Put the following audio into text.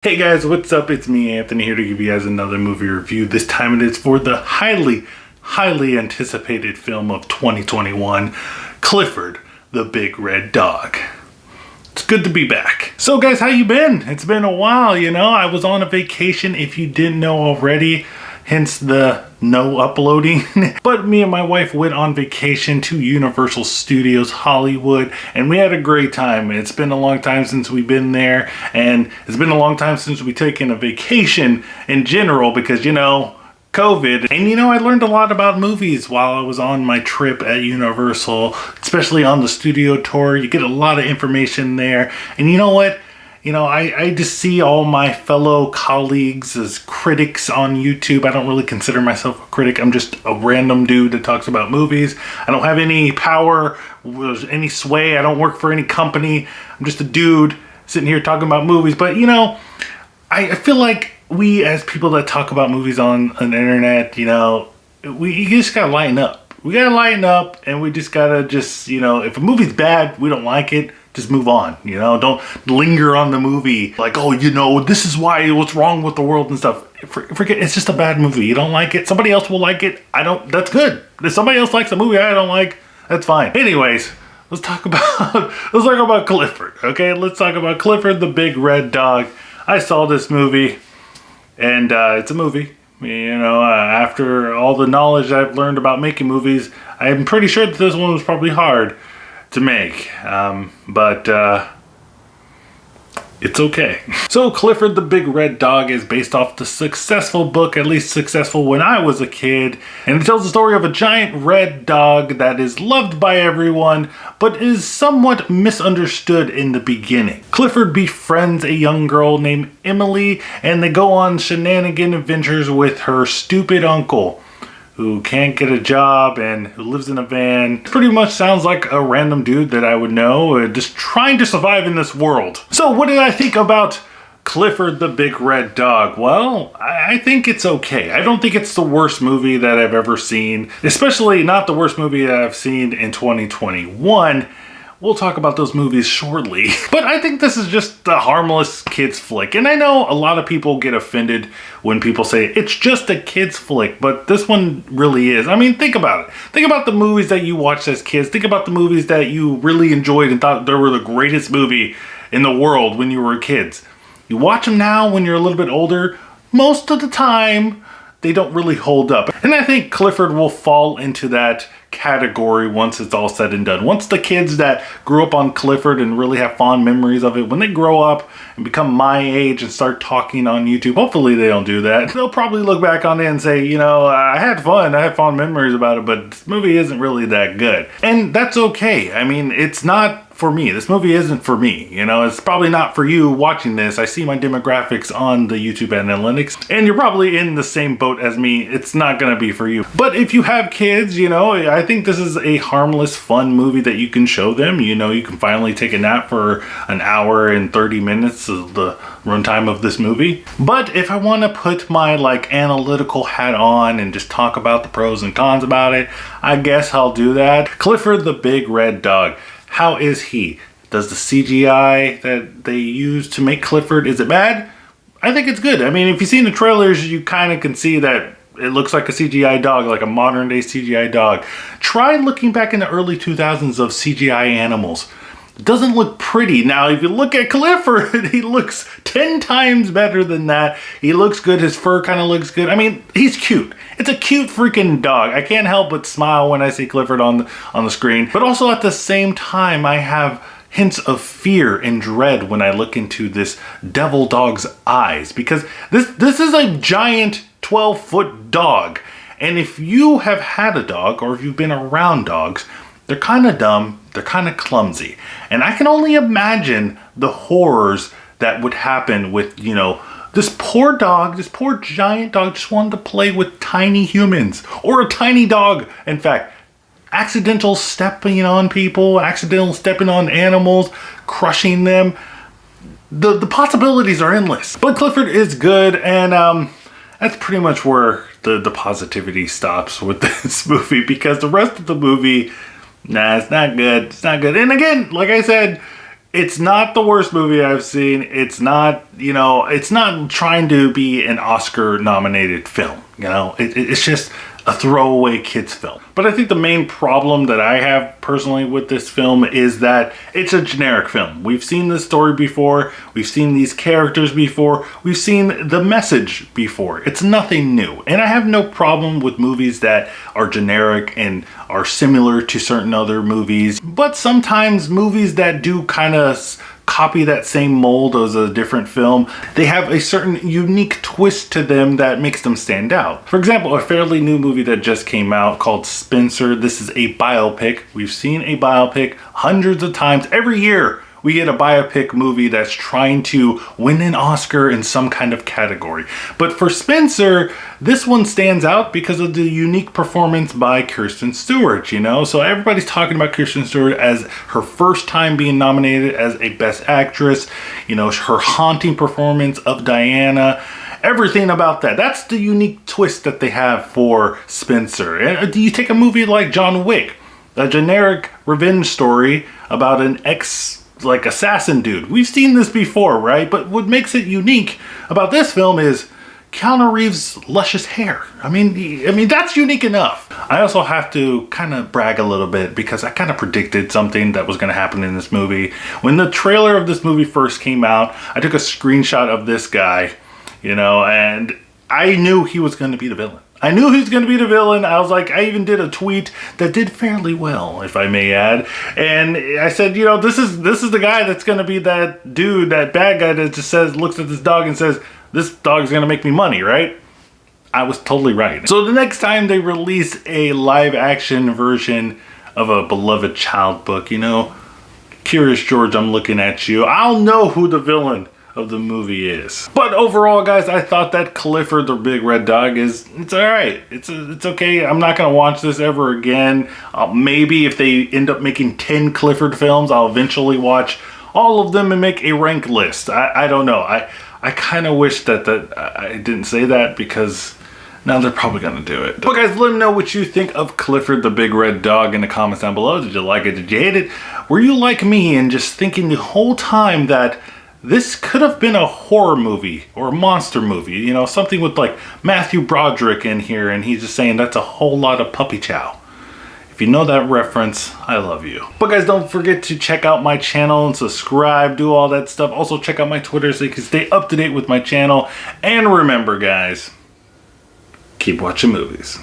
Hey guys, what's up? It's me, Anthony, here to give you guys another movie review. This time it is for the highly anticipated film of 2021, Clifford, the Big Red Dog. It's good to be back. So guys, how you been? It's been a while, you know. I was on a vacation, if you didn't know already, hence the no uploading. But me and my wife went on vacation to Universal Studios Hollywood, and we had a great time. It's been a long time since we've been there, and it's been a long time since we've taken a vacation in general because, you know, COVID. And you know, I learned a lot about movies while I was on my trip at Universal, especially on the studio tour. You get a lot of information there. And you know what? You know, I just see all my fellow colleagues as critics on YouTube. I don't really consider myself a critic. I'm just a random dude that talks about movies. I don't have any power, any sway. I don't work for any company. I'm just a dude sitting here talking about movies. But, you know, I feel like we as people that talk about movies on the internet, you know, you just gotta lighten up. We gotta lighten up, and we just gotta you know, if a movie's bad, we don't like it, just move on, you know? Don't linger on the movie like, oh, you know, this is what's wrong with the world and stuff. Forget, it's just a bad movie. You don't like it, somebody else will like it. That's good. If somebody else likes a movie I don't like, that's fine. Anyways, let's talk about Clifford, okay? Let's talk about Clifford the Big Red Dog. I saw this movie, and it's a movie. You know, after all the knowledge I've learned about making movies, I'm pretty sure that this one was probably hard to make, but it's okay. So Clifford the Big Red Dog is based off the successful book, at least successful when I was a kid, and it tells the story of a giant red dog that is loved by everyone, but is somewhat misunderstood in the beginning. Clifford befriends a young girl named Emily, and they go on shenanigan adventures with her stupid uncle, who can't get a job and who lives in a van. Pretty much sounds like a random dude that I would know, just trying to survive in this world. So what did I think about Clifford the Big Red Dog? Well, I think it's okay. I don't think it's the worst movie that I've ever seen, especially not the worst movie that I've seen in 2021. We'll talk about those movies shortly. But I think this is just a harmless kid's flick. And I know a lot of people get offended when people say it's just a kid's flick, but this one really is. I mean, think about it. Think about the movies that you watched as kids. Think about the movies that you really enjoyed and thought they were the greatest movie in the world when you were kids. You watch them now when you're a little bit older, most of the time, they don't really hold up. And I think Clifford will fall into that category once it's all said and done. Once the kids that grew up on Clifford and really have fond memories of it, when they grow up and become my age and start talking on YouTube, hopefully they don't do that. They'll probably look back on it and say, you know, I had fond memories about it, but this movie isn't really that good. And that's okay. I mean, it's not for me. This movie isn't for me. You know, it's probably not for you watching this. I see my demographics on the YouTube analytics, and you're probably in the same boat as me. It's not going to be for you. But if you have kids, you know, I think this is a harmless, fun movie that you can show them. You know, you can finally take a nap for an hour and 30 minutes of the runtime of this movie. But if I want to put my like analytical hat on and just talk about the pros and cons about it, I guess I'll do that. Clifford the Big Red Dog. How is he? Does the CGI that they use to make Clifford, is it bad? I think it's good. I mean, if you've seen the trailers, you kind of can see that it looks like a CGI dog, like a modern day CGI dog. Try looking back in the early 2000s of CGI animals. It doesn't look pretty. Now, if you look at Clifford, he looks 10 times better than that. He looks good. His fur kind of looks good. I mean, he's cute. It's a cute freaking dog. I can't help but smile when I see Clifford on the screen. But also at the same time, I have hints of fear and dread when I look into this devil dog's eyes. Because this is a giant 12-foot dog. And if you have had a dog or if you've been around dogs, they're kind of dumb, they're kind of clumsy. And I can only imagine the horrors that would happen with, you know, this poor dog, this poor giant dog just wanted to play with tiny humans. Or a tiny dog, in fact. Accidental stepping on people, accidental stepping on animals, crushing them. The possibilities are endless. But Clifford is good, and that's pretty much where the positivity stops with this movie. Because the rest of the movie, nah, it's not good. It's not good. And again, like I said, It's not the worst movie I've seen. It's not, it's not trying to be an Oscar-nominated film. It's just a throwaway kids film. But I think the main problem that I have personally with this film is that it's a generic film. We've seen this story before. We've seen these characters before. We've seen the message before. It's nothing new. And I have no problem with movies that are generic and are similar to certain other movies. But sometimes movies that do kind of copy that same mold as a different film, they have a certain unique twist to them that makes them stand out. For example, a fairly new movie that just came out called Spencer. This is a biopic. We've seen a biopic hundreds of times. Every year we get a biopic movie that's trying to win an Oscar in some kind of category. But for Spencer, this one stands out because of the unique performance by Kristen Stewart, So everybody's talking about Kristen Stewart as her first time being nominated as a Best Actress, her haunting performance of Diana. Everything about that. That's the unique twist that they have for Spencer. And you take a movie like John Wick, a generic revenge story about an assassin dude. We've seen this before, right? But what makes it unique about this film is Keanu Reeves' luscious hair. I mean that's unique enough. I also have to kind of brag a little bit because I kind of predicted something that was going to happen in this movie. When the trailer of this movie first came out, I took a screenshot of this guy, and I knew he was going to be the villain. I knew he was going to be the villain. I was like, I even did a tweet that did fairly well, if I may add. And I said, this is the guy that's going to be that dude, that bad guy that just looks at this dog and says, this dog's going to make me money, right? I was totally right. So the next time they release a live action version of a beloved child book, Curious George, I'm looking at you. I'll know who the villain of the movie is. But overall, guys, I thought that Clifford the Big Red Dog it's all right. It's okay. I'm not gonna watch this ever again. Maybe if they end up making 10 Clifford films, I'll eventually watch all of them and make a rank list. I don't know. I kind of wish that I didn't say that because now they're probably gonna do it. But guys, let me know what you think of Clifford the Big Red Dog in the comments down below. Did you like it? Did you hate it? Were you like me and just thinking the whole time that this could have been a horror movie or a monster movie, something with like Matthew Broderick in here, and he's just saying that's a whole lot of puppy chow. If you know that reference, I love you. But guys, don't forget to check out my channel and subscribe, do all that stuff. Also check out my Twitter so you can stay up to date with my channel. And remember, guys, keep watching movies.